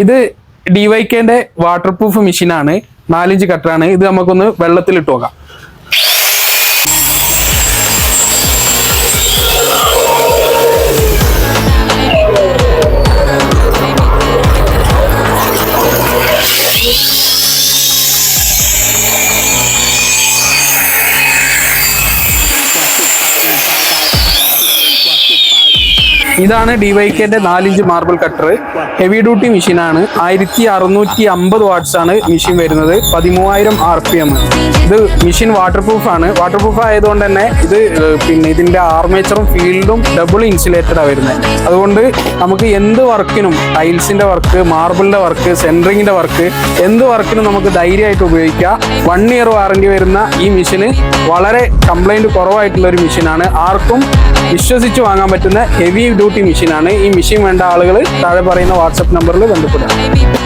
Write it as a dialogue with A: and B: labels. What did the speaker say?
A: ഇത് DYKന്റെ water proof മെഷീനാണ്. 4 inch കട്ടറാണ്. ഇത് നമുക്കൊന്ന് വെള്ളത്തിലിട്ട് നോക്കാം. ഇതാണ് DYKന്റെ 4 inch marble cutter. Heavy duty മെഷീനാണ്. 1650 വാട്ട്സ് ആണ് മെഷീൻ വരുന്നത്. 13000 RPM. ഇത് മെഷീൻ വാട്ടർ പ്രൂഫ് ആണ്. വാട്ടർ പ്രൂഫ് ആയതുകൊണ്ട് തന്നെ ഇത് പിന്നെ ഇതിന്റെ ആർമേച്ചറും ഫീൽഡും ഡബിൾ ഇൻസുലേറ്റഡാണ് വരുന്നത്. അതുകൊണ്ട് നമുക്ക് എന്ത് വർക്കിനും, ടൈൽസിന്റെ വർക്ക്, മാർബിളിന്റെ വർക്ക്, സെൻട്രിങ്ങിന്റെ വർക്ക്, എന്ത് വർക്കിനും നമുക്ക് ധൈര്യമായിട്ട് ഉപയോഗിക്കാം. 1 ഇയർ വാറന്റി വരുന്ന ഈ മെഷീന് വളരെ കംപ്ലൈന്റ് കുറവായിട്ടുള്ള ഒരു മെഷീനാണ്. ആർക്കും വിശ്വസിച്ച് വാങ്ങാൻ പറ്റുന്ന ഹെവി ഡ്യൂട്ടി മെഷീനാണ്. ഈ മെഷീൻ വേണ്ട ആളുകൾ താഴെ പറയുന്ന വാട്സപ്പ് നമ്പറിൽ ബന്ധപ്പെടുക.